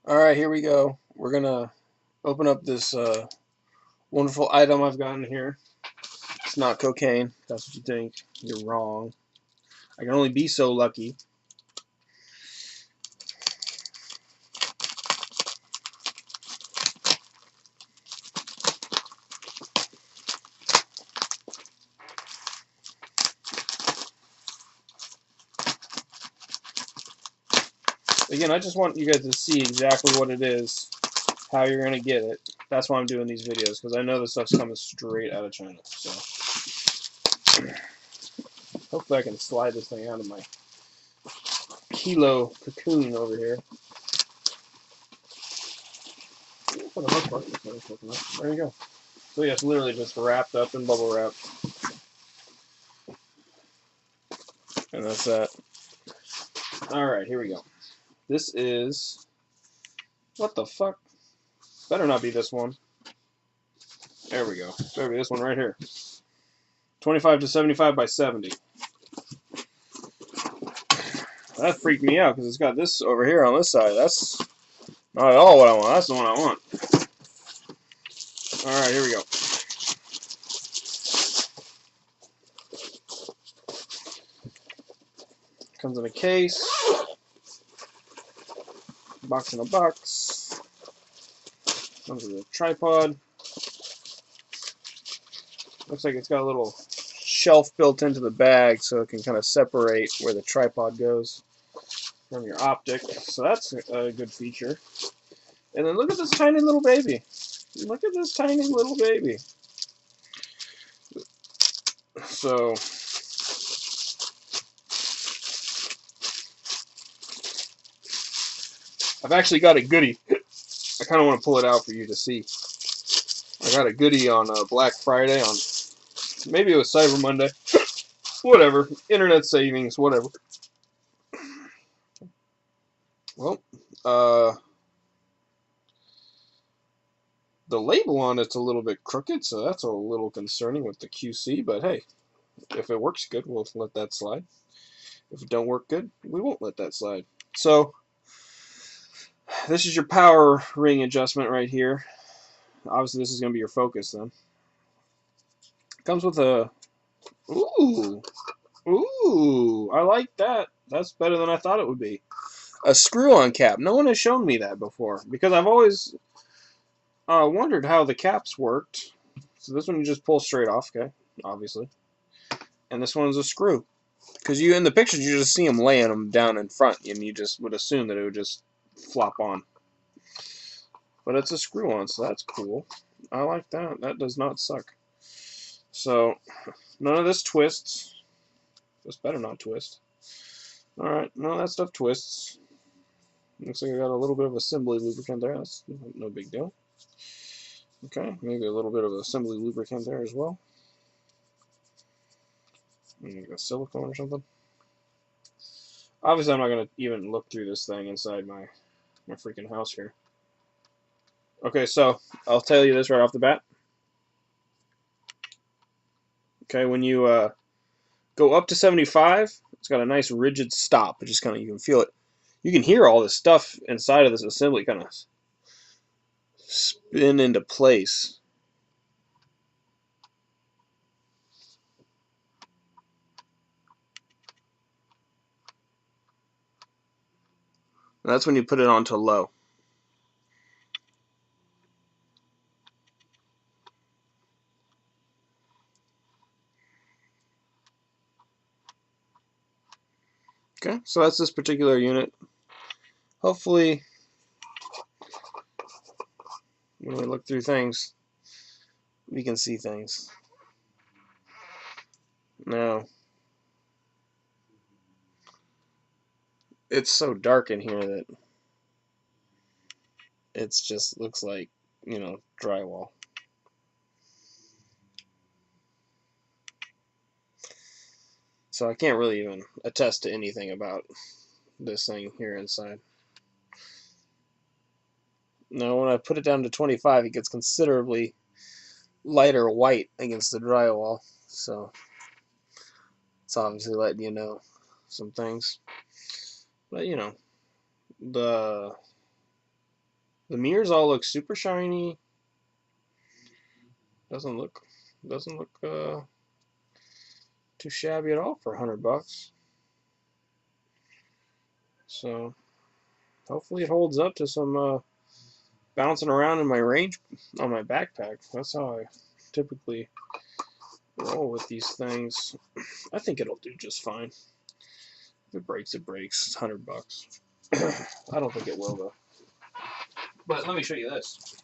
Alright, here we go. We're gonna open up this wonderful item I've gotten here. It's not cocaine. That's what you think. You're wrong. I can only be so lucky. Again, I just want you guys to see exactly what it is, how you're gonna get it. That's why I'm doing these videos, because I know this stuff's coming straight out of China. So hopefully I can slide this thing out of my kilo cocoon over here. For the most part, there you go. So yeah, it's literally just wrapped up in bubble wrap. And that's that. Alright, here we go. This is... What the fuck? Better not be this one. There we go. Better be this one right here. 25 to 75 by 70. That freaked me out because it's got this over here on this side. That's not at all what I want. That's the one I want. Alright, here we go. Comes in a case. Box in a box. Comes with a tripod. Looks like it's got a little shelf built into the bag so it can kind of separate where the tripod goes from your optic. So that's a good feature. And then look at this tiny little baby. Look at this tiny little baby. So I've actually got a goodie. I kind of want to pull it out for you to see. I got a goodie on Black Friday, on maybe it was Cyber Monday. Whatever. Internet savings, whatever. Well, the label on it's a little bit crooked, so that's a little concerning with the QC, but hey, if it works good, we'll let that slide. If it don't work good, we won't let that slide. So, this is your power ring adjustment right here. Obviously, this is going to be your focus then. Comes with a... Ooh! Ooh! I like that. That's better than I thought it would be. A screw-on cap. No one has shown me that before, because I've always wondered how the caps worked. So this one you just pull straight off, okay, obviously. And this one's a screw. Because you, in the pictures, you just see them laying them down in front, and you just would assume that it would just flop on. But it's a screw-on, so that's cool. I like that. That does not suck. So, none of this twists. This better not twist. Alright, none of that stuff twists. Looks like I got a little bit of assembly lubricant there. That's no big deal. Okay, maybe a little bit of assembly lubricant there as well. Maybe a silicone or something. Obviously, I'm not going to even look through this thing inside my freaking house here. Okay, so I'll tell you this right off the bat. Okay, when you go up to 75, it's got a nice rigid stop. It just kind of, you can feel it. You can hear all this stuff inside of this assembly kind of spin into place. And that's when you put it onto low. Okay, so that's this particular unit. Hopefully, when we look through things, we can see things. Now, it's so dark in here that it just looks like, you know, drywall. So I can't really even attest to anything about this thing here inside. Now, when I put it down to 25, it gets considerably lighter white against the drywall. So it's obviously letting you know some things. But, you know, the The mirrors all look super shiny. Doesn't look too shabby at all for $100. So hopefully it holds up to some bouncing around in my range on my backpack. That's how I typically roll with these things. I think it'll do just fine. If it breaks, it breaks. It's $100. I don't think it will though. But let me show you this.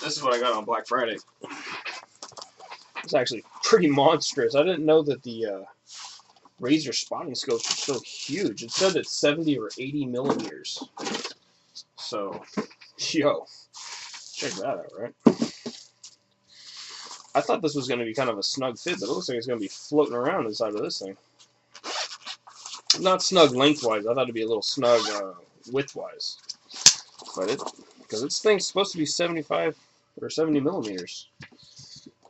This is what I got on Black Friday. It's actually pretty monstrous. I didn't know that the Razer spotting scopes are so huge. It said it's 70 or 80 millimeters. So, yo, check that out, right? I thought this was going to be kind of a snug fit, but it looks like it's going to be floating around inside of this thing. Not snug lengthwise. I thought it'd be a little snug widthwise. But because this thing's supposed to be 75 or 70 millimeters.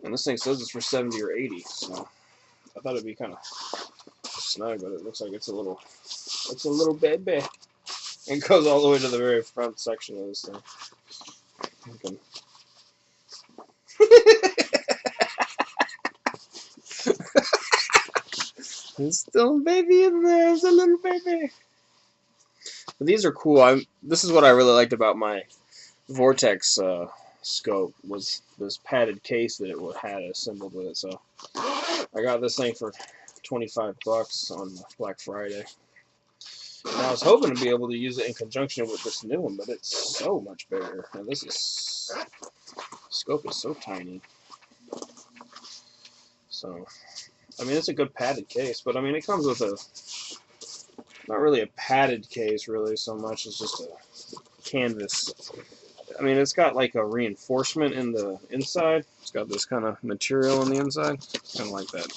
And this thing says it's for 70 or 80. So I thought it'd be kind of snug, but it looks like it's a little baby. It goes all the way to the very front section of this thing. There's still a baby in there. There's a little baby. But these are cool. This is what I really liked about my Vortex scope, was this padded case that it had assembled with it. So I got this thing for $25 on Black Friday. And I was hoping to be able to use it in conjunction with this new one, but it's so much bigger. And this scope is so tiny. So, I mean, it's a good padded case, but I mean, it comes with not really a padded case, really, so much. It's just a canvas. I mean, it's got like a reinforcement in the inside. It's got this kind of material on the inside. Kind of like that,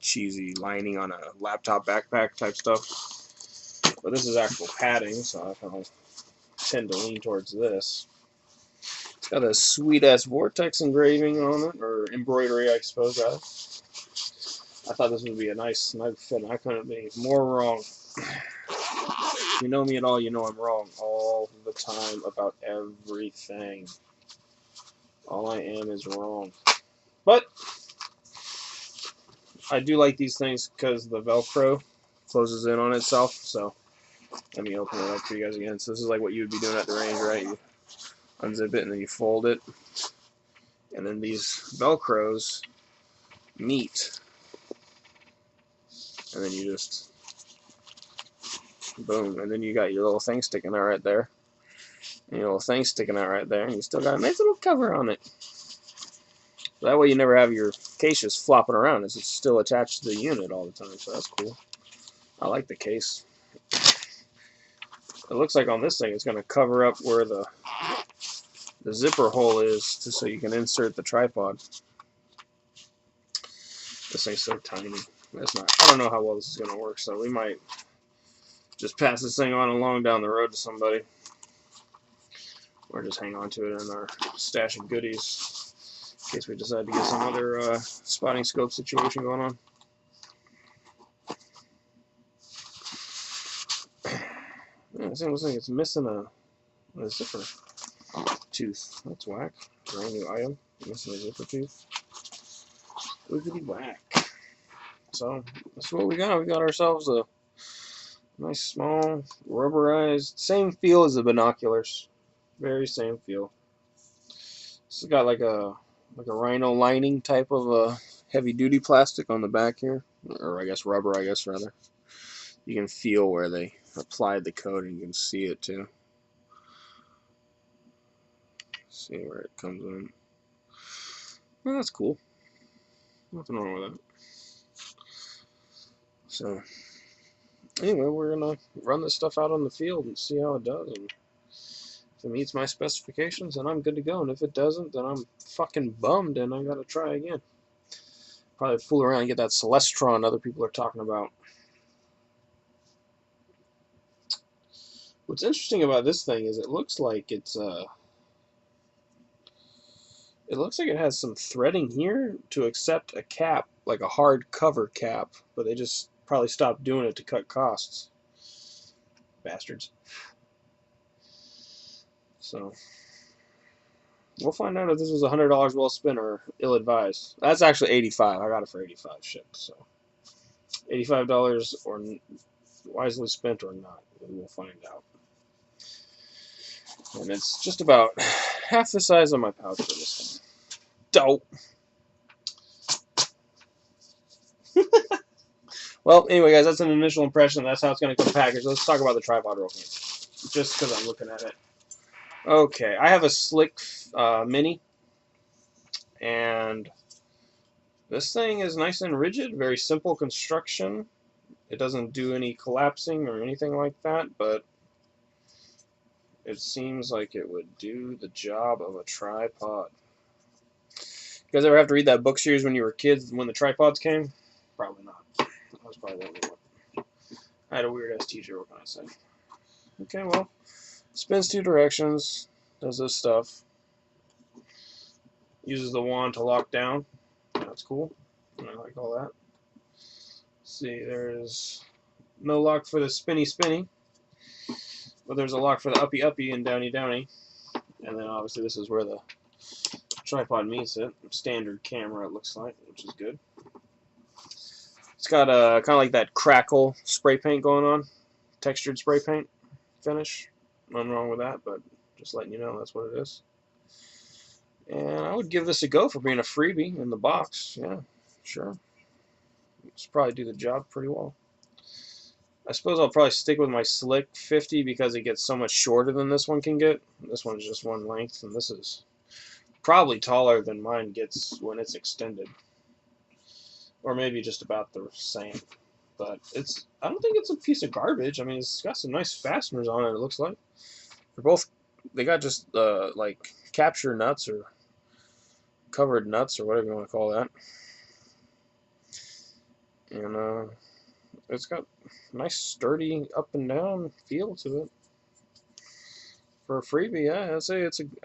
cheesy lining on a laptop backpack type stuff. But this is actual padding, so I kind of tend to lean towards this. It's got a sweet-ass Vortex engraving on it, or embroidery, I suppose, rather. I thought this would be a nice, snug fit, and I couldn't be more wrong. If you know me at all, you know I'm wrong all the time about everything. All I am is wrong. But I do like these things because the Velcro closes in on itself. So let me open it up for you guys again. So this is like what you would be doing at the range, right? You unzip it and then you fold it. And then these Velcros meet. And then you just, boom. And then you got your little thing sticking out right there. And your little thing sticking out right there. And you still got a nice little cover on it. So that way you never have your case just flopping around as it's still attached to the unit all the time. So that's cool. I like the case. It looks like on this thing it's going to cover up where the zipper hole is, just so you can insert the tripod. This thing's so tiny. I don't know how well this is going to work, so we might just pass this thing on along down the road to somebody. Or just hang on to it in our stash of goodies, in case we decide to get some other spotting scope situation going on. Yeah, this thing looks like it's missing a zipper tooth. That's whack. Brand new item. Missing a zipper tooth. Wiggity whack. So, that's what we got. We got ourselves a nice small rubberized, same feel as the binoculars. Very same feel. This has got like a rhino lining type of heavy duty plastic on the back here, or I guess rubber, rather. You can feel where they applied the coating. You can see it too. See where it comes in. Well, that's cool. Nothing wrong with that. So anyway, we're gonna run this stuff out on the field and see how it does. And if it meets my specifications, then I'm good to go. And if it doesn't, then I'm fucking bummed and I gotta try again. Probably fool around and get that Celestron other people are talking about. What's interesting about this thing is it looks like it has some threading here to accept a cap, like a hard cover cap, but they just probably stopped doing it to cut costs. Bastards. So we'll find out if this was $100 well spent or ill-advised. That's actually 85. I got it for 85 shipped. So $85 or wisely spent or not, we'll find out. And it's just about half the size of my pouch for this thing. Dope. Well, anyway, guys, that's an initial impression. That's how it's going to come packaged. Let's talk about the tripod real quick, just because I'm looking at it. Okay, I have a Slick Mini, and this thing is nice and rigid, very simple construction. It doesn't do any collapsing or anything like that, but it seems like it would do the job of a tripod. You guys ever have to read that book series when you were kids when the tripods came? Probably not. That was probably the only one. I had a weird-ass teacher, what can I say? Okay, well, spins 2 directions, does this stuff. Uses the wand to lock down. That's cool. I like all that. See, there's no lock for the spinny, but there's a lock for the uppy and downy. And then obviously this is where the tripod meets it. Standard camera, it looks like, which is good. It's got a kind of like that crackle spray paint going on, textured spray paint finish. Nothing wrong with that, but just letting you know that's what it is. And I would give this a go for being a freebie in the box. Yeah, sure. It's probably do the job pretty well. I suppose I'll probably stick with my Slick 50 because it gets so much shorter than this one can get. This one's just one length, and this is probably taller than mine gets when it's extended. Or maybe just about the same. But it's, I don't think it's a piece of garbage. I mean, it's got some nice fasteners on it, it looks like. They're both, they got just like capture nuts or covered nuts or whatever you want to call that. And it's got a nice sturdy up and down feel to it. For a freebie, yeah,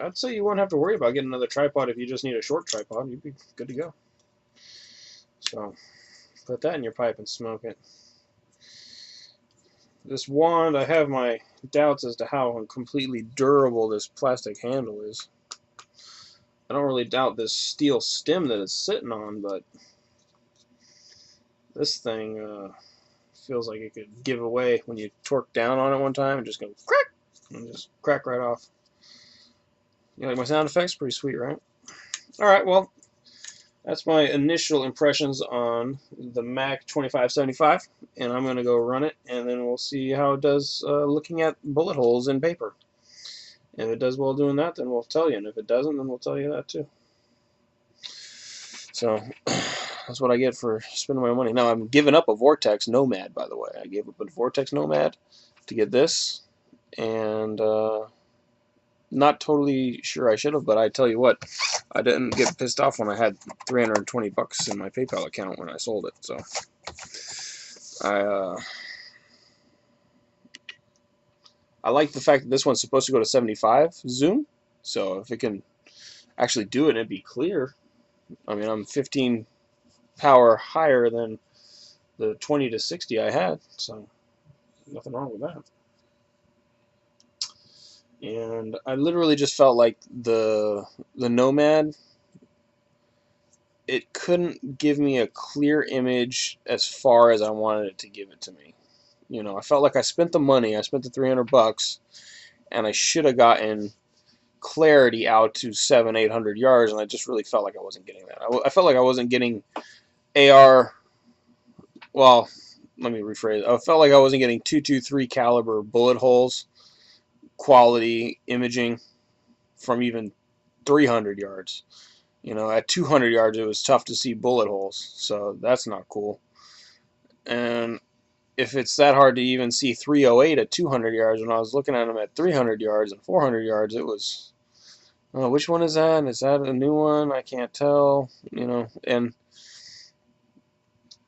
I'd say you won't have to worry about getting another tripod if you just need a short tripod. You'd be good to go. So put that in your pipe and smoke it. This wand, I have my doubts as to how completely durable this plastic handle is. I don't really doubt this steel stem that it's sitting on, but this thing feels like it could give away when you torque down on it one time and just go crack and just crack right off. You like my sound effects? Pretty sweet, right? Alright, well, that's my initial impressions on the Mac 2575, and I'm going to go run it, and then we'll see how it does looking at bullet holes in paper. If it does well doing that, then we'll tell you, and if it doesn't, then we'll tell you that too. So that's what I get for spending my money. Now, I'm giving up a Vortex Nomad, by the way. I gave up a Vortex Nomad to get this, and not totally sure I should have, but I tell you what, I didn't get pissed off when I had $320 in my PayPal account when I sold it. So I like the fact that this one's supposed to go to 75 zoom. So if it can actually do it and be clear, I mean, I'm 15 power higher than the 20 to 60 I had, so nothing wrong with that. And I literally just felt like the Nomad, it couldn't give me a clear image as far as I wanted it to give it to me. You know, I felt like I spent the money, I spent the $300, and I should have gotten clarity out to 700-800 yards, and I just really felt like I wasn't getting that. I felt like I wasn't getting AR, well, let me rephrase. I felt like I wasn't getting 223 caliber bullet holes quality imaging from even 300 yards. You know, at 200 yards it was tough to see bullet holes, so that's not cool. And if it's that hard to even see 308 at 200 yards, when I was looking at them at 300 yards and 400 yards, it was, oh, which one is that? Is that a new one? I can't tell, you know. And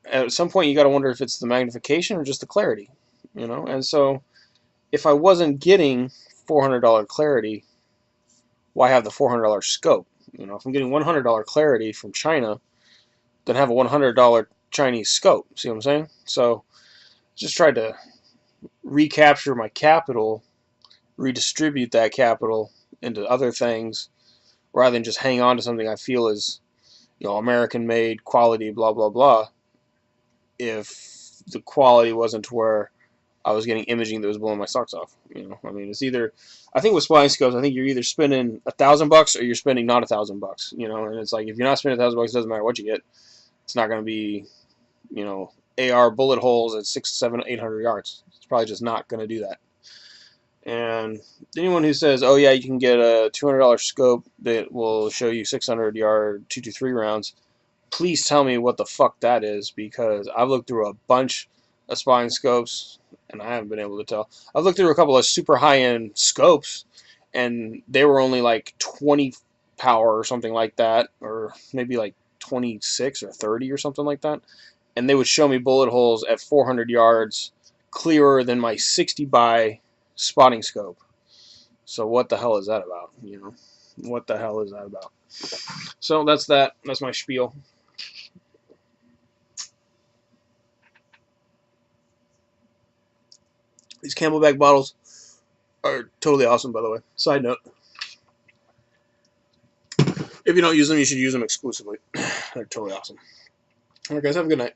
at some point you got to wonder if it's the magnification or just the clarity, you know. And so if I wasn't getting $400 clarity, why have the $400 scope? You know, if I'm getting $100 clarity from China, then have a $100 Chinese scope. See what I'm saying? So just tried to recapture my capital, redistribute that capital into other things, rather than just hang on to something I feel is, American made, quality, blah blah blah. If the quality wasn't to where I was getting imaging that was blowing my socks off. I mean, it's either, I think with spying scopes, I think you're either spending $1,000 or you're spending not $1,000. And it's like, if you're not spending $1,000, it doesn't matter what you get. It's not going to be, AR bullet holes at 600, 700, 800 yards. It's probably just not going to do that. And anyone who says, oh yeah, you can get a $200 scope that will show you 600-yard 223 rounds, please tell me what the fuck that is, because I've looked through a bunch of spying scopes and I haven't been able to tell. I've looked through a couple of super high-end scopes and they were only like 20 power or something like that, or maybe like 26 or 30 or something like that, and they would show me bullet holes at 400 yards clearer than my 60 by spotting scope. So what the hell is that about? What the hell is that about? So that's that. That's my spiel. These Camelback bottles are totally awesome, by the way. Side note. If you don't use them, you should use them exclusively. They're totally awesome. Alright, guys, have a good night.